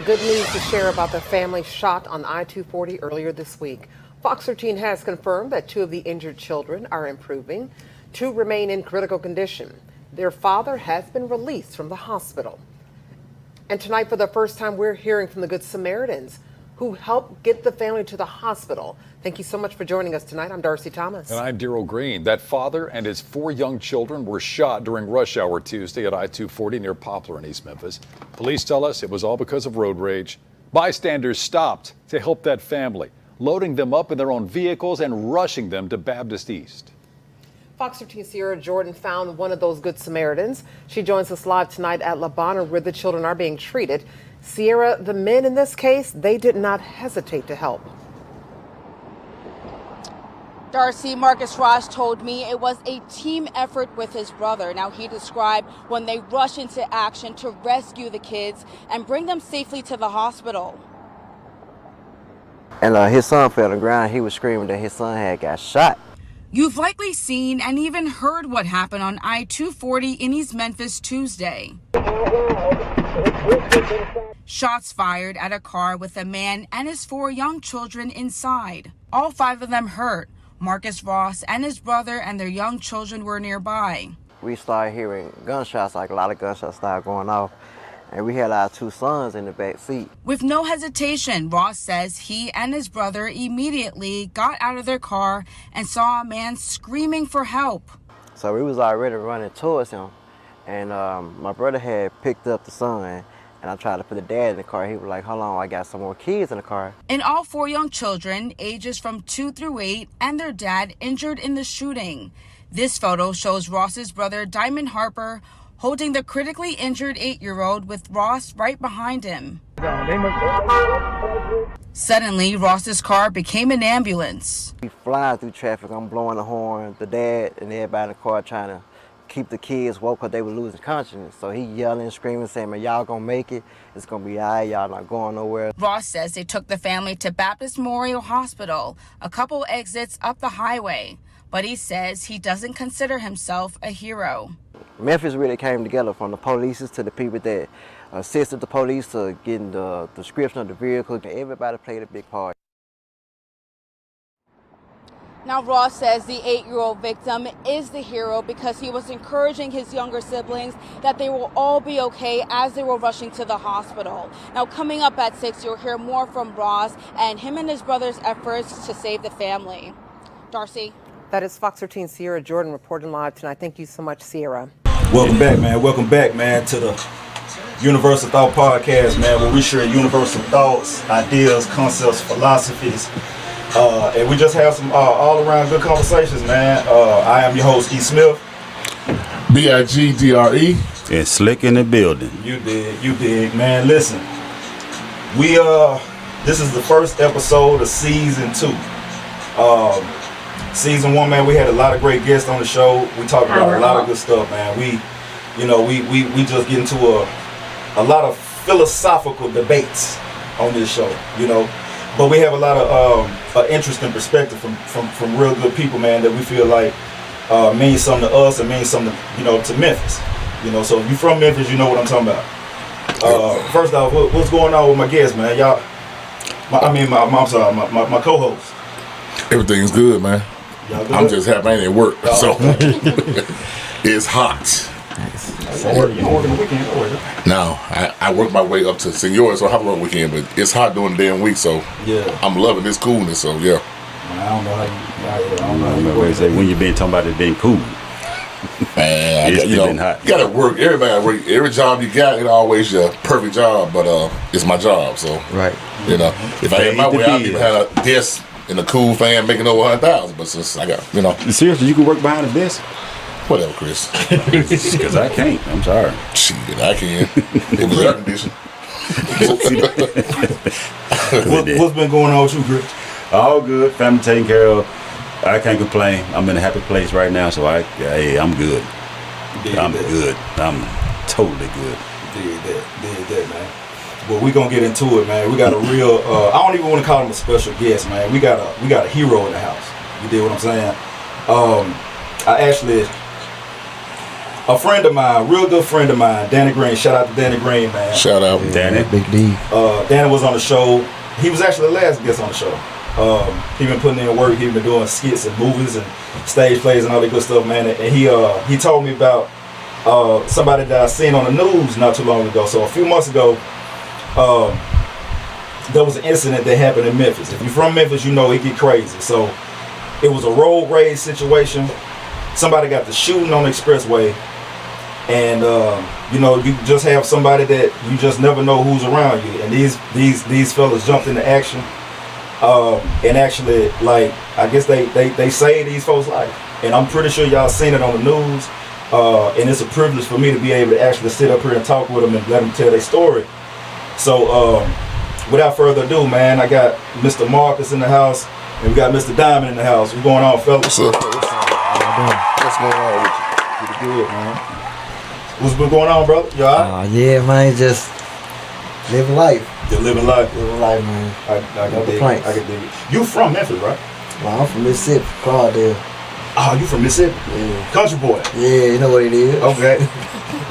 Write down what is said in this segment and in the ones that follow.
Good news to share about the family shot on I-240 earlier this week. Fox 13 has confirmed that 2 of the injured children are improving. 2 remain in critical condition. Their father has been released from the hospital. And tonight, for the first time, we're hearing from the Good Samaritans who helped get the family to the hospital. Thank you so much for joining us tonight. I'm Darcy Thomas. And I'm Daryl Green. That father and his 4 young children were shot during rush hour Tuesday at I-240 near Poplar in East Memphis. Police tell us it was all because of road rage. Bystanders stopped to help that family, loading them up in their own vehicles and rushing them to Baptist East. Fox 13 Sierra Jordan found one of those Good Samaritans. She joins us live tonight at La Bonner, where the children are being treated. Sierra, the men in this case, they did not hesitate to help. Darcy, Marcus Ross told me it was a team effort with his brother. Now, he described when they rushed into action to rescue the kids and bring them safely to the hospital. And his son fell on the ground. He was screaming that his son had got shot. You've likely seen and even heard what happened on I-240 in East Memphis Tuesday. Shots fired at a car with a man and his 4 young children inside. All 5 of them hurt. Marcus Ross and his brother and their young children were nearby. We started hearing gunshots, like a lot of gunshots started going off. And we had our 2 sons in the back seat. With no hesitation, Ross says he and his brother immediately got out of their car and saw a man screaming for help. So we was already running towards him. And my brother had picked up the son, and I tried to put the dad in the car. He was like, hold on, I got some more kids in the car. And all 4 young children, ages from 2 through 8, and their dad injured in the shooting. This photo shows Ross's brother, Diamond Harper, holding the critically injured 8-year-old with Ross right behind him. Suddenly, Ross's car became an ambulance. We flying through traffic, I'm blowing the horn, the dad and everybody in the car trying to keep the kids woke because they were losing consciousness. So he yelling, screaming, saying, man, y'all gonna make it. It's gonna be all right, y'all not going nowhere. Ross says they took the family to Baptist Memorial Hospital, a couple exits up the highway. But he says he doesn't consider himself a hero. Memphis really came together, from the police to the people that assisted the police to getting the description of the vehicle. Everybody played a big part. Now, Ross says the 8-year-old victim is the hero because he was encouraging his younger siblings that they will all be okay as they were rushing to the hospital. Now, coming up at 6, you'll hear more from Ross and him and his brother's efforts to save the family. Darcy? That is Fox 13 Sierra Jordan reporting live tonight. Thank you so much, Sierra. Welcome back, man. Welcome back, man, to the Universal Thought Podcast, man, where we share universal thoughts, ideas, concepts, philosophies, and we just have some all-around good conversations, man. I am your host, E. Smith. B-I-G-D-R-E. And Slick in the building. You dig, man. Listen, we this is the first episode of season 2. Season 1, man, we had a lot of great guests on the show. We talked about a lot of good stuff, man. We just get into a lot of philosophical debates on this show, But we have a lot of interesting perspective from real good people, man, that we feel like means something to us and means something, to Memphis. So if you're from Memphis, you know what I'm talking about. First off, what's going on with my guests, man? My co-host. Everything's good, man. I'm just happy I ain't at work, so it's hot. You don't work on the weekend, or No, I work my way up to senior, so I have a long weekend, but it's hot during the damn week, so yeah, I'm loving this coolness, so yeah. I don't know how you work. When you been talking about it being cool. Man, been hot. You gotta work, everybody work. Every job you got ain't always your perfect job, but it's my job, so. Right. If I had my way, I'd even have a desk and a cool fan making over 100,000, but since I got, Seriously, you can work behind a desk? Whatever, Chris. Because I can't. I'm sorry. Shit, I can. It was air conditioned. What's been going on with you, Chris? All good. Family taken care of. I can't complain. I'm in a happy place right now, so I'm good. I'm good. I'm totally good. Did that, man. Well, we're gonna get into it, man. We got a real I don't even want to call him a special guest, man. We got a hero in the house. You dig what I'm saying? I actually a friend of mine, real good friend of mine, Danny Green. Shout out to Danny Green, man. Shout out, Danny. Big D. Danny was on the show. He was actually the last guest on the show. He been putting in work. He been doing skits and movies and stage plays and all that good stuff, man. And he told me about somebody that I seen on the news not too long ago. So a few months ago, there was an incident that happened in Memphis. If you're from Memphis, you know it get crazy. So it was a road rage situation. Somebody got the shooting on the expressway, and you know, you just have somebody that you just never know who's around you. And these fellas jumped into action, and actually, like, I guess they saved these folks' life. And I'm pretty sure y'all seen it on the news. And it's a privilege for me to be able to actually sit up here and talk with them and let them tell their story. So without further ado, man, I got Mr. Marcus in the house, and we got Mr. Diamond in the house. What's going on, fellas? what's up? What's going on with you? Pretty good, man. What's been going on, brother? You all right? Yeah, man, just living life. You're living life. Living life, man. I can dig it. I can dig it. You from Memphis, right? Well, I'm from Mississippi, Claudel. Oh, you from Mississippi? Yeah. Country boy. Yeah, you know what it is. Okay.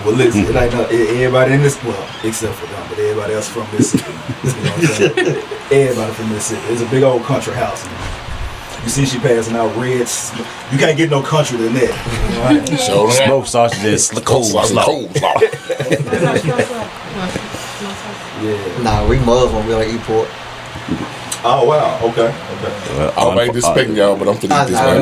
Well, listen, it ain't everybody in this, well, except for them, but everybody else from Mississippi. You know what I'm saying? Everybody from Mississippi. It's a big old country house, man. You see she passing out reds. You can't get no country than that. You know, right? Show them. Smoked sausages, coleslaw. Yeah. Nah, we Muslim, we don't eat pork. Oh, wow. Okay. I ain't disrespecting y'all, but I'm finna eat this man.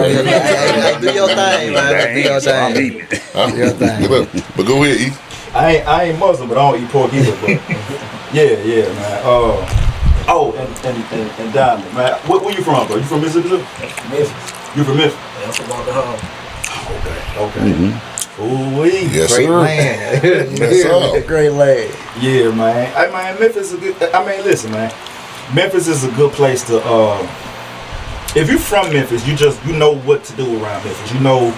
Hey, do your thing, man. Do your thing. Huh? Do your thing. But go ahead, eat. I ain't Muslim, but I don't eat pork either. But yeah, man. Oh, and Diamond, man. Where you from, bro? You from Mississippi? Memphis. You from Memphis? Yeah, I'm from Oklahoma. Okay. Ooh-wee. Yes, Great sir. man. Yes, sir. Great lad. Yeah, man. Memphis is a good. I mean, listen, man. Memphis is a good place to. If you're from Memphis, you know what to do around Memphis. You know,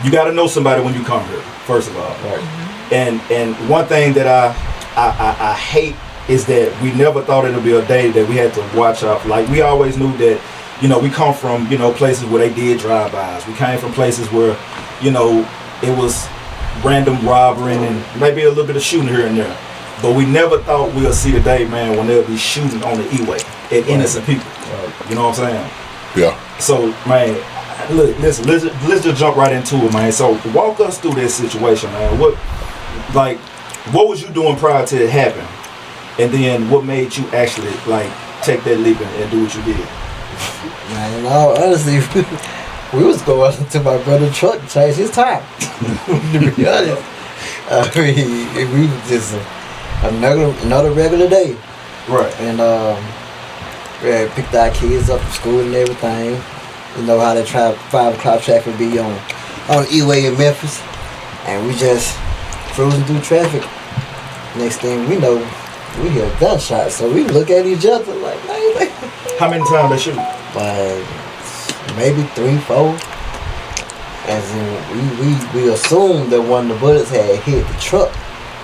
you got to know somebody when you come here. First of all, right? And one thing that I hate is that we never thought it would be a day that we had to watch out. Like, we always knew that, you know, we come from, you know, places where they did drive-bys. We came from places where, you know, it was random robbery and maybe a little bit of shooting here and there. But we never thought we'll see the day, man, when they'll be shooting on the E-way at innocent people. You know what I'm saying? Yeah. So, man, look, listen, let's just jump right into it, man. So, walk us through this situation, man. What was you doing prior to it happening? And then what made you actually, like, take that leap and do what you did? Man, in all honesty, we was going to my brother's truck to change his tire. To be honest. We was just another regular day. Right. And we had picked our kids up from school and everything. You know how they 5 o'clock traffic be on the E-way in Memphis. And we just cruising through traffic. Next thing we know, we hear gunshots. So we look at each other like, man. How many times they shoot? Like maybe 3, 4. As in, we assumed that one of the bullets had hit the truck.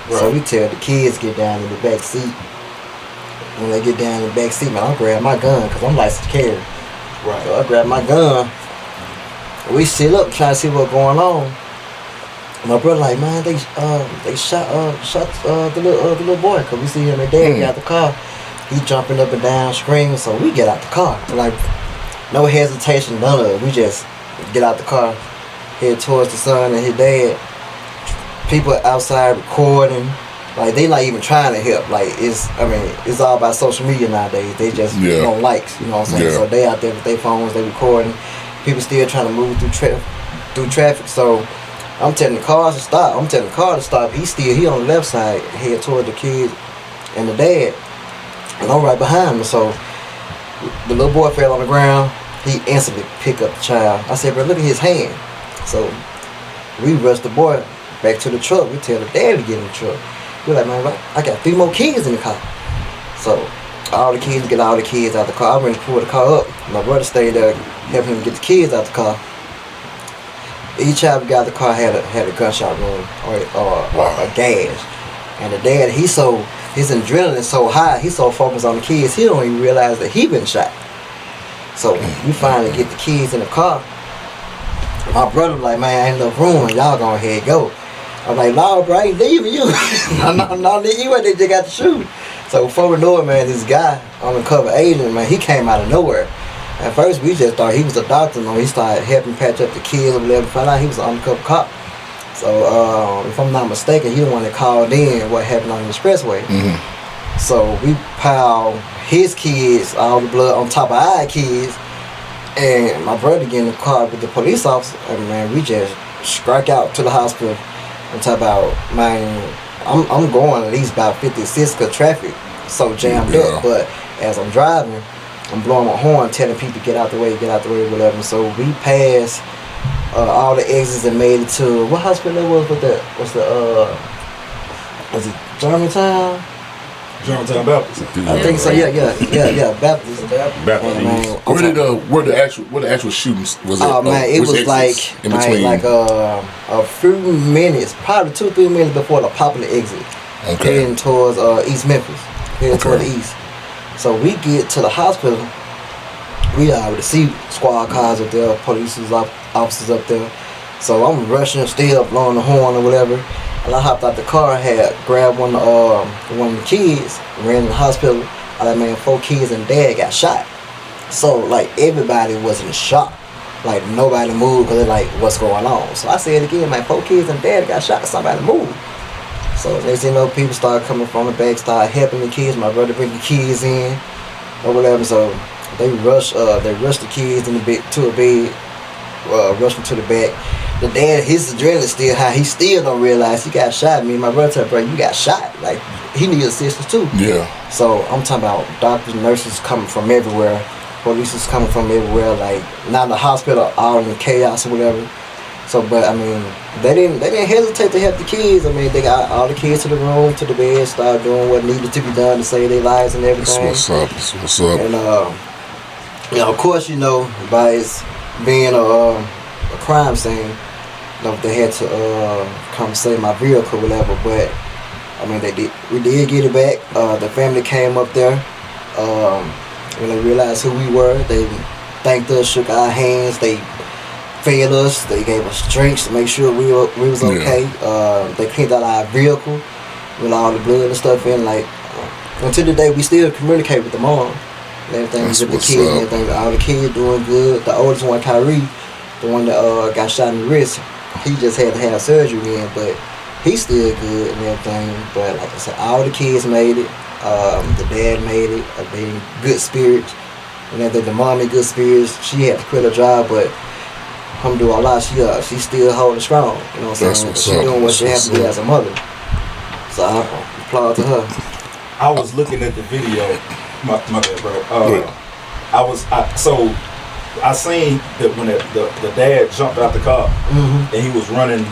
Right. So we tell the kids get down in the back seat. When they get down in the back seat, man, I'll grab my gun because I'm licensed to carry. Right. So I grab my gun. We sit up trying to see what's going on. My brother like, man, they shot the little boy because we see him and dad get out the car. He jumping up and down, screaming. So we get out the car, like no hesitation, none of it. We just get out the car, head towards the son and his dad. People outside recording, like they not even trying to help. Like it's all about social media nowadays. They just want likes, you know what I'm saying? Yeah. So they out there with their phones, they recording. People still trying to move through traffic. So I'm telling the car to stop. He on the left side, head toward the kids and the dad, and I'm right behind him. So the little boy fell on the ground. He instantly picked up the child. I said, bro, look at his hand. So we rushed the boy back to the truck. We tell the dad to get in the truck. We're like, man, I got 3 more kids in the car. So all the kids get all the kids out the car. I went to pull the car up. My brother stayed there helping him get the kids out the car. Each child got out the car had a gunshot wound or a gash. And the dad, his adrenaline so high, he's so focused on the kids, he don't even realize that he been shot. So we finally get the kids in the car. My brother was like, man, ain't enough room, y'all go ahead go. I'm like, no, bro, I ain't leaving you. I'm not leaving you, they just got to shoot. So before we know it, man, this guy, undercover agent, man, he came out of nowhere. At first, we just thought he was a doctor, he started helping patch up the kids or whatever, found out he was an undercover cop. So, if I'm not mistaken, he the one that called in what happened on the expressway. Mm-hmm. So, we piled his kids, all the blood on top of our kids, and my brother get in the car with the police officer, and man, we just struck out to the hospital and talk about, man, I'm going at least about 56 because traffic so jammed up, but as I'm driving, I'm blowing my horn, telling people get out the way, whatever. And so we passed all the exits and made it to what hospital it was with that? Was it Germantown? Germantown Baptist. I think so. Yeah. Baptist. Where the actual shootings was? Oh man, it was in between, like a few minutes, probably 2-3 minutes before the popular exit, heading towards East Memphis, toward the east. So we get to the hospital, we already see squad cars up there, police officers up there. So I'm rushing, still blowing the horn or whatever. And I hopped out the car, had grabbed one of the kids, ran to the hospital. I like, man, 4 kids and dad got shot. So like everybody was in shock. Like nobody moved because they're like, what's going on? So I said again, man, 4 kids and dad got shot, somebody moved. So next thing you know, people started coming from the back, started helping the kids. My brother bring the kids in or whatever. So they rushed the kids to a bed, rushed them to the back. The dad, his adrenaline still high. He still don't realize he got shot. Me and my brother said, bro, you got shot. Like he needs assistance too. Yeah. So I'm talking about doctors, nurses coming from everywhere, police is coming from everywhere. Like now the hospital all in chaos or whatever. So, but I mean, they didn't hesitate to help the kids. I mean, they got all the kids to the room, to the bed, started doing what needed to be done to save their lives and everything. That's what's up. And of course, by it being a crime scene, they had to come save my vehicle, or whatever. But I mean, we did get it back. The family came up there when they realized who we were. They thanked us, shook our hands. They fed us, they gave us drinks to make sure we was okay. They cleaned out our vehicle with all the blood and stuff in. Like until today, we still communicate with the mom and everything. With the kids and everything. All the kids doing good. The oldest one, Kyrie, the one that got shot in the wrist, he just had to have surgery again, but he's still good and everything. But like I said, all the kids made it. The dad made it. They in good spirits. And then the mom in good spirits. She had to quit her job, but alhamdulillah, she's still holding strong. You know what I'm saying? She's doing what she has to do as a mother. So I applaud to her. I was looking at the video. My bad, bro. I seen that when the dad jumped out the car and he was running.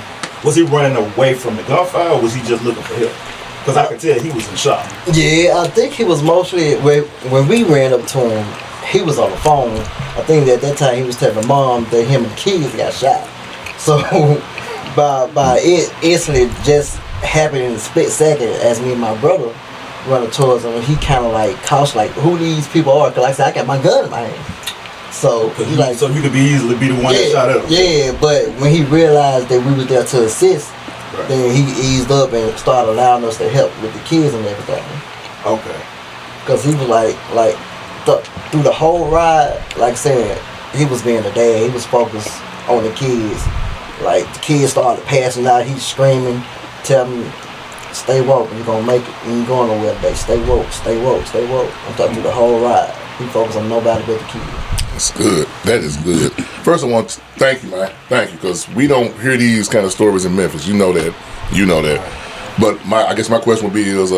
Was he running away from the gunfire, or was he just looking for help? Because I could tell he was in shock. Yeah, I think he was mostly when we ran up to him. He was on the phone. I think at that time he was telling mom that him and the kids got shot. So by it instantly just happened in a split second as me and my brother running towards him, he kind of like cautious, like who these people are? Cause like I said, I got my gun in my hand. So so you could easily be the one that shot at him. Yeah, but when he realized that we was there to assist, then he eased up and started allowing us to help with the kids and everything. Okay. Cause he was like through the whole ride, like I said, he was being a dad. He was focused on the kids. Like the kids started passing out, he's screaming, telling them, stay woke, you're gonna make it, you ain't going nowhere today. Stay woke, stay woke, stay woke. I'm talking through the whole ride. He focused on nobody but the kids. That's good. That is good. First, I want to thank you, man. Thank you, because we don't hear these kind of stories in Memphis. You know that. But I guess my question would be is,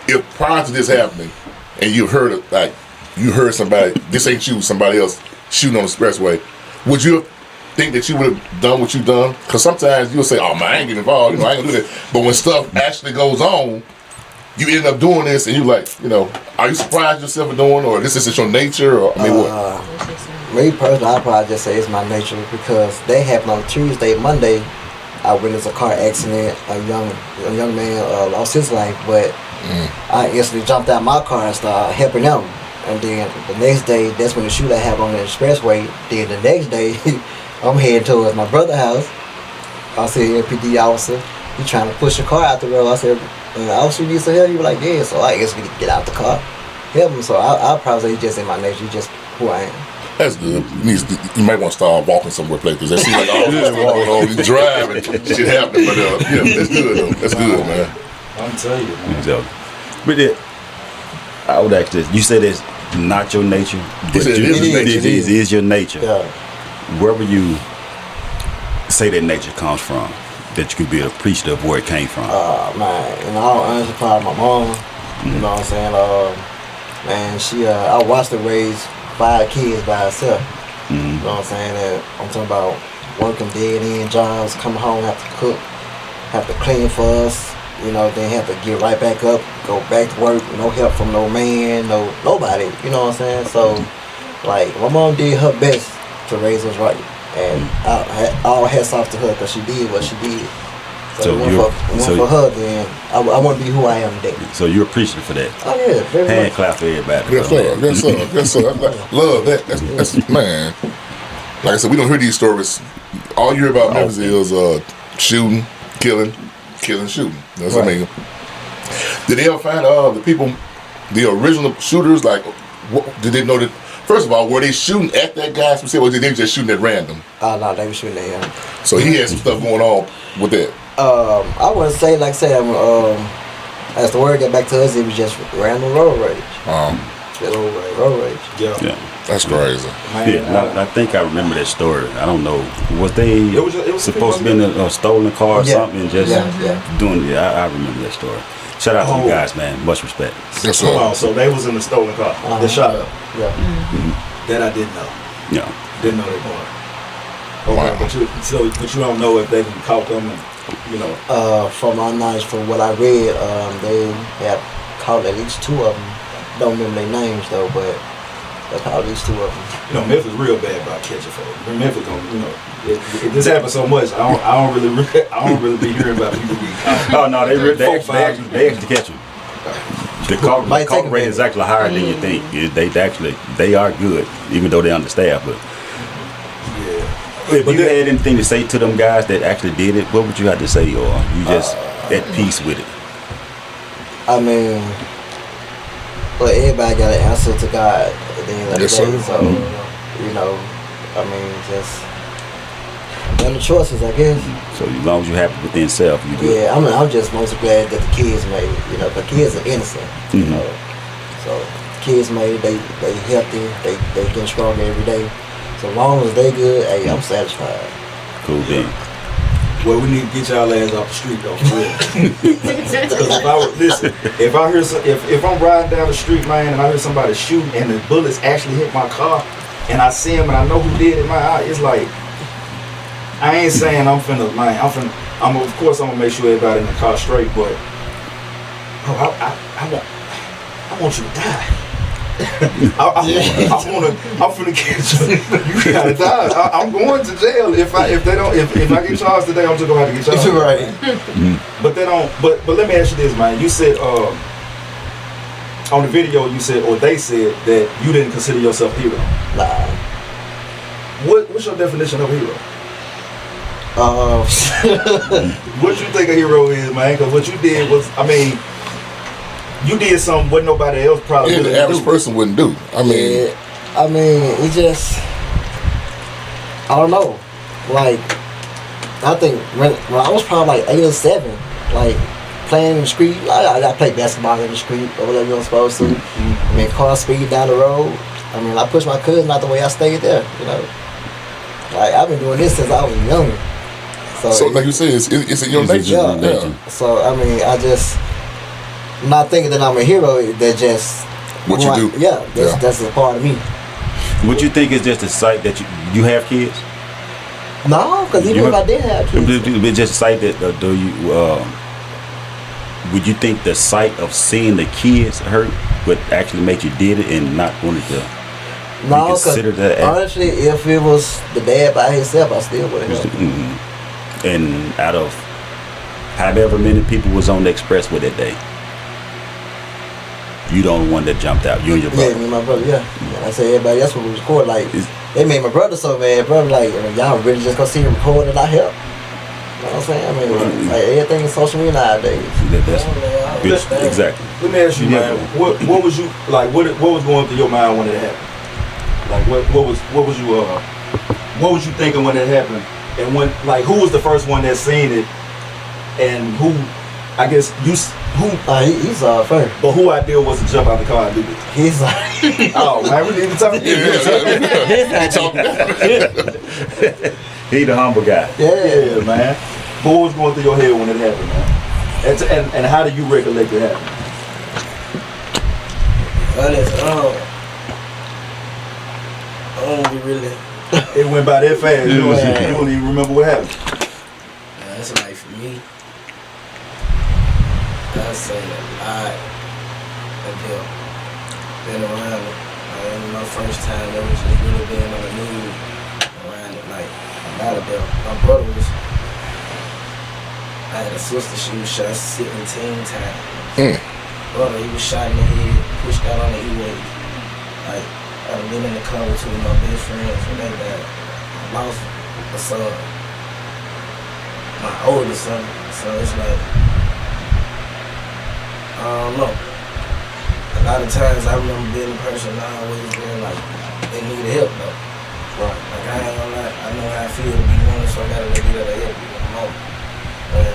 if prior to this happening, and you heard somebody, this ain't you, somebody else shooting on the expressway, would you think that you would have done what you've done? Because sometimes you'll say, oh man, I ain't getting involved, I ain't gonna do that. But when stuff actually goes on, you end up doing this, and you like, are you surprised yourself for doing, or this is your nature, or I mean, what? Me personally, I'd probably just say it's my nature, because they happened on Tuesday, Monday. I witnessed a car accident. A young man lost his life, but I instantly jumped out my car and started helping them. And then the next day, that's when the shootout happened on the expressway. Then the next day, I'm heading towards my brother's house. I see a PD officer. He trying to push a car out the road. I said, officer, you need some help? He was like, yeah. So I guess we need to get out the car, help him. So I'll probably say it's just in my nature, just who I am. That's good. You might want to start walking somewhere, place, because that seems like all this going on. You drive and shit happening, but yeah, that's good though. That's good, man. I'm telling you, man. So, but I would ask this. You said it's not your nature. But It is your nature. Yeah. Where would you say that nature comes from? That you could be appreciative of where it came from? Man, in all honesty, probably my mom. You know what I'm saying? Man, she, I watched her raise 5 kids by herself. You know what I'm saying? And I'm talking about working dead-end jobs, coming home, have to cook, have to clean for us. You know, then have to get right back up, go back to work. No help from no man, nobody. You know what I'm saying? So, like, my mom did her best to raise us right, and all hats off to her because she did what she did. So for her, then I want to be who I am today. So you're appreciative for that. Oh yeah, very Hand much. clap for everybody. Yes, sir. I love that. That's man. Like I said, we don't hear these stories. All you hear about Memphis is shooting, killing, shooting. That's what I mean. Did they ever find the people, the original shooters? Like, did they know that? First of all, were they shooting at that guy specifically, or did they just shooting at random? No, they were shooting at him. So he had some stuff going on with that. I wouldn't say, like I said, as the word got back to us, it was just random road rage. Road rage. Yeah. That's crazy. Yeah, I think I remember that story. I don't know. Was they It was supposed to be in a stolen car or something and just doing it? I remember that story. Shout out to you guys, man. Much respect. Yes, sir. Hold on, so they was in the stolen car. They shot up. Yeah. That I didn't know. Yeah. Didn't know they were. Okay, but you don't know if they caught them, and, you know. From my knowledge, from what I read, they have caught at least 2 of them. Don't remember their names though, but they caught at least 2 of them. You know, Memphis real bad about catching folks. Memphis don't, you know, this happens so much. I don't really be hearing about people getting caught. Oh no, they actually catch them. The call rate is actually higher than you think. They are good, even though they're understaffed. But if you had anything to say to them guys that actually did it, what would you have to say, or you just at peace with it? I mean, well, everybody got an answer to God at the end of the day. So, you know, I mean, just none of the choices, I guess. So as long as you're happy within self, you good. Yeah, I'm just most glad that the kids made it. You know, the kids are innocent. You know, so kids made it. They healthy. They getting stronger every day. So long as they good, hey, I'm satisfied. Cool bean. Well, we need to get y'all ass off the street though, for real. Because if I'm riding down the street, man, and I hear somebody shooting and the bullets actually hit my car, and I see him and I know who did it, man, it's like, I ain't saying of course I'm gonna make sure everybody in the car straight, but I want you to die. I'm finna get you. You gotta die. I'm going to jail if I get charged today. I'm just gonna have to get charged. Right. But they don't. But let me ask you this, man. You said on the video, you said, or they said that you didn't consider yourself a hero. Nah. What's your definition of a hero? What you think a hero is, man? Because what you did was, I mean, you did something what nobody else probably the average person wouldn't do. I mean, it just, I don't know. Like, I think when I was probably like 8 or 7, like playing in the street, I played basketball in the street or whatever you're supposed to. I mean, car speed down the road. I mean, I pushed my cousin out the way, I stayed there, you know. Like, I've been doing this since I was young. So like you said, it's in your nature. Yeah. So, I mean, I'm not thinking that I'm a hero, that just what you do. That's a part of me. Would you think it's just a sight that you have kids? No, because even if I did have kids, it's just a sight that would you think the sight of seeing the kids hurt would actually make you did it and not wanted to consider that? Honestly, if it was the dad by himself, I still would have helped. And out of however many people was on the expressway that day, You the only one that jumped out. You and your brother. Yeah, me and my brother. Yeah. And I said everybody else would record. Like they made my brother so mad. Brother, like y'all really just gonna see him record and I help. You know what I'm saying? I mean, like everything is social media nowadays. Exactly. Let me ask you, man. What was you like? What was going through your mind when it happened? Like what was you thinking when it happened? And when who was the first one that seen it? And who? I guess he's first. But who idea was to jump out the car and do this? He's like, oh man, we need to talk. He the humble guy. Yeah, man. What was going through your head when it happened, man? And how do you recollect it happening? Honest, I don't really. It went by that fast. You don't even remember what happened. That's like for me. I've seen a lot of them. Been around it. My first time ever just really being on the news around it. Like a lot of them. My brother was. I had a sister. She was shot 17 times. Brother, he was shot in the head, pushed out on the E-way. Like I've been in the car with two of my best friends when they died. I lost a son. My oldest son. So it's like. I don't know. A lot of times I remember being the person I always been like, they need help though. Right. Like I ain't gonna lie, I know how I feel to be wanting somebody to be there to help you in the moment. But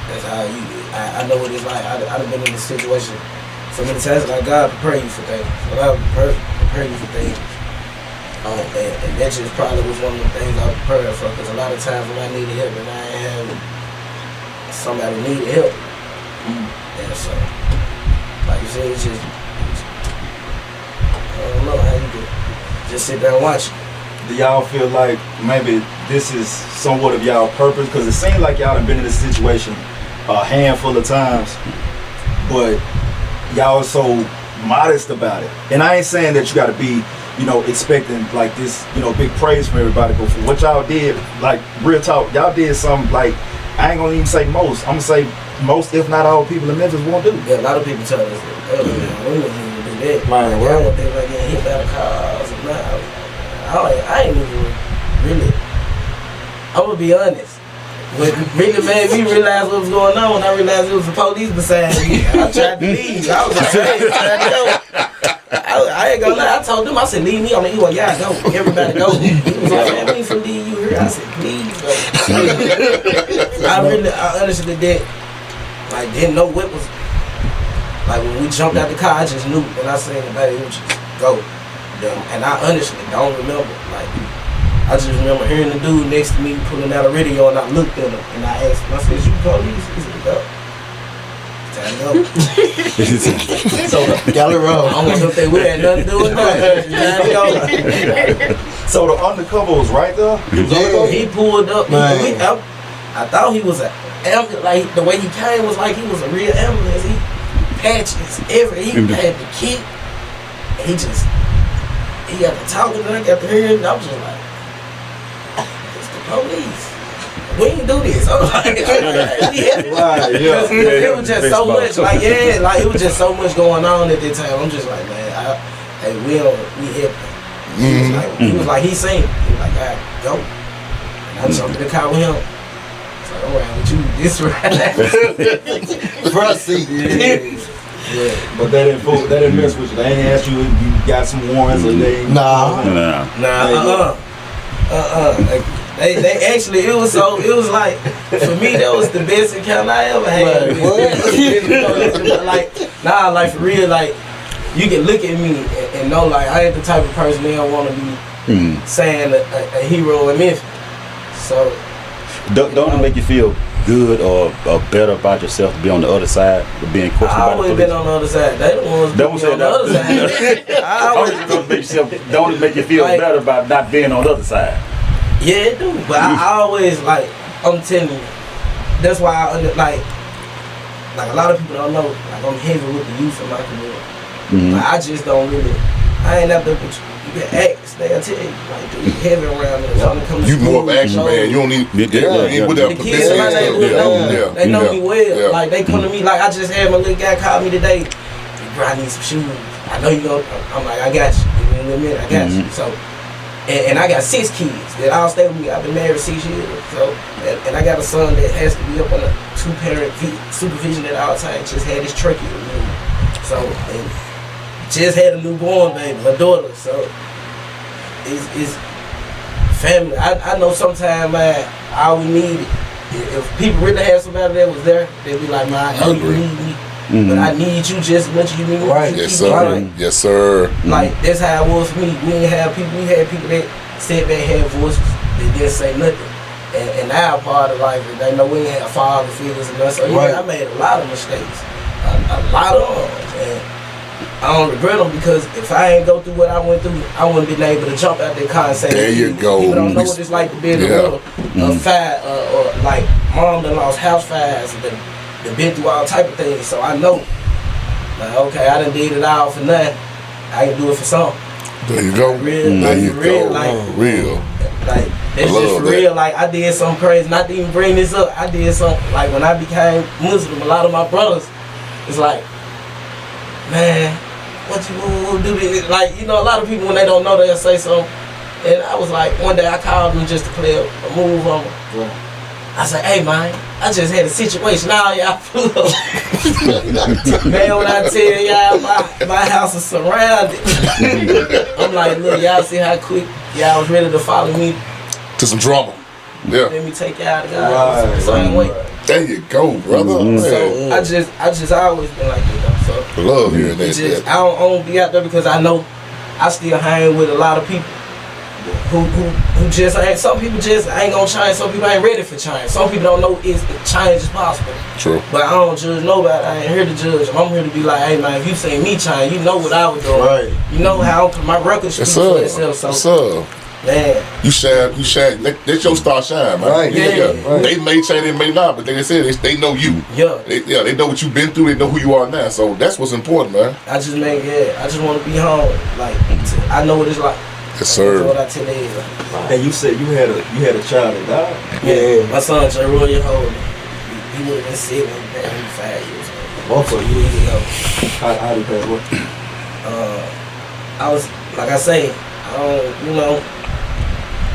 that's how I know what it's like. I've been in this situation so many times. Like God prepare you for things. God prepare you for things. And that just probably was one of the things I prepared for, because a lot of times when I needed help and I ain't having somebody need help. And so, like you said, it's just I don't know how you do. Just sit there and watch it. Do y'all feel like maybe this is somewhat of y'all purpose? Because it seems like y'all have been in this situation a handful of times, but y'all are so modest about it. And I ain't saying that you got to be, expecting like this, big praise from everybody. But for what y'all did, like real talk, y'all did something like. I ain't gonna even say most. I'm gonna say most, if not all, people in Memphis won't do. Yeah, a lot of people tell us that. We wouldn't even do that. Right. Like, I don't think like getting hit by the cars and I ain't even really. I'm gonna be honest. What really made me realize what was going on, I realized it was the police beside me. I tried to leave. I was like, hey, trying to go. I ain't gonna lie. I told them, I said, leave me on the E-way. Y'all go. Everybody go. He was like, man, we ain't finna leave you here. I said, please go. I honestly didn't know what was. Like when we jumped out the car, I just knew. And I said, baby, it was just go. And I honestly don't remember. Like, I just remember hearing the dude next to me pulling out a radio, and I looked at him and I asked him, I said, you police? He said, go. Time to go. So, Galley Road. I don't know if we had nothing to do with that. So the undercover was right there? He pulled up. I thought he was an ambulance. Like, the way he came was like he was a real ambulance. He patches, he had the kit. He got to talking, and I got to hear it, and I was just like, it's the police. We ain't do this. I was like, it was just so much. It was just so much going on at that time. I'm just like, man, we help him. He was like, he seen it. He was like, all right, go. And I jumped in the car with him. It's like, all right, with you, this right. Front seat. Yeah, but that didn't mess with you. They ain't asked you if you got some warrants or they. Nah. They actually, it was like, for me, that was the best encounter I ever had. Like for real, like, you can look at me and know, like, I ain't the type of person they don't want to be saying a hero in Memphis. So. Don't it make you feel good or better about yourself to be on the other side of being questioned by the police? I always been on the other side. They the ones on the other side. Don't it make you feel better about not being on the other side? Yeah, it do. But I always, like, I'm telling you, that's why I, like a lot of people don't know, like, I'm heavy with the youth in my community. Like, I just don't really I ain't up there, but you can ask. They'll tell you, like, dude, you heavy around there. So come to You school, more of an action man. You don't need. You ain't with that the kids in my neighborhood know me. They know me well. Like, they come to me, like, I just had my little guy call me today. Bro, I need some shoes. I know you gonna. I'm like, I got you. Give me a little minute, I got you. So, and I got 6 kids that all stay with me. I've been married 6 years. So, and I got a son that has to be up on a 2-parent supervision at all times. Just had his trachea removed. So, and just had a newborn baby, my daughter. So, it's family. I know sometimes, man, all we need, if people really had somebody that was there, they'd be like, man, I know you need me. But I need you just as much as you need me. Right. Yes, sir. Right. Yes, sir. Like, that's how it was for me. We didn't have people. We had people that said they had voices. They didn't say nothing. And now part of life, they know we didn't have father figures and nothing. So yeah, I made a lot of mistakes. A lot of them. And I don't regret them because if I ain't go through what I went through, I wouldn't been able to jump out that car and say, there you go. People don't know what it's like to be in the middle of fire, or like mom that lost house fires and been through all type of things. So I know, like, okay, I done did it all for nothing. I can do it for something. There you go. There you go. Like, real. Like, it's just real. Like, I did something crazy. Not to even bring this up, I did something, like, when I became Muslim, a lot of my brothers, it's like, man, what you do this? Like, you know, a lot of people, when they don't know, they'll say something. And I was like, one day I called them just to play a move on them. Yeah. I said, hey, man, I just had a situation. Now y'all pull up. Man, when I tell y'all, my house is surrounded. I'm like, look, y'all see how quick y'all was ready to follow me to some drama. Yeah. Let me take y'all to God. The same way. There you go, brother. So I just always been like that. So love hearing that. I don't be out there because I know I still hang with a lot of people who just ain't. Some people just ain't gonna change. Some people ain't ready for change. Some people don't know change is possible. True. But I don't judge nobody. I ain't here to judge. I'm here to be like, hey man, if you say me change, you know what I was doing. Right. You know how my record speaks for itself. So man, you shine. Let your star shine, man. Right. Yeah. Right. They may change, they may not, but they said they know you. Yeah. They know what you've been through. They know who you are now. So that's what's important, man. I just want to be home. Like, I know what it's like. Yes, sir. That's what I tell you. And you said you had a child that died? Yeah. My son, Jeroy Holding. He would have been 75 years old. Both of you? How did that work? I was, like I say, you know,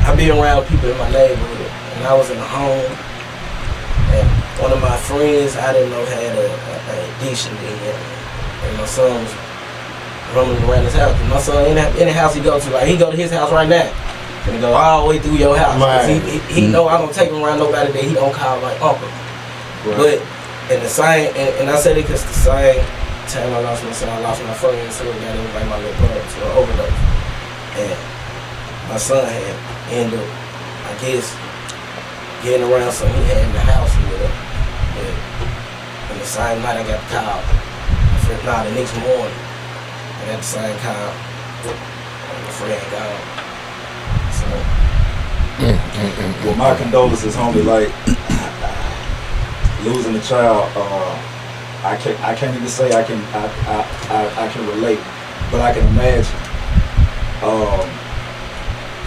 I be around people in my neighborhood, and I was in a home, and one of my friends I didn't know had a addiction in, and my son was roaming around his house. And my son, any house he go to, like he go to his house right now, and he go all the way through your house. He know I don't take him around nobody that he don't call my uncle. Right. But in the same, and I said it because the same time I lost my son, I lost my friend, so I got him like my little brother to an overdose. And my son had ended up, I guess, getting around something he had in the house with him. And the same night I got the call. The next morning, I got the same call. And my friend gone. So. Well, my condolences, homie. Like, losing a child, I can't even say I can relate, but I can imagine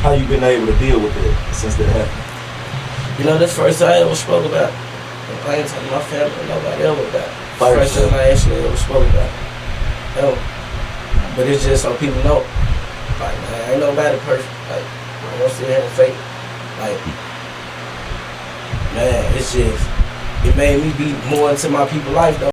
how you been able to deal with it since that happened. You know, this first time I ever spoke about. I ain't talking to my family, nobody ever about it. First time I actually ever spoke about it. Ever. But it's just so people know. Like, man, ain't nobody perfect. Like, I don't sit here and fake. Like, man, it's just, it made me be more into my people's life though.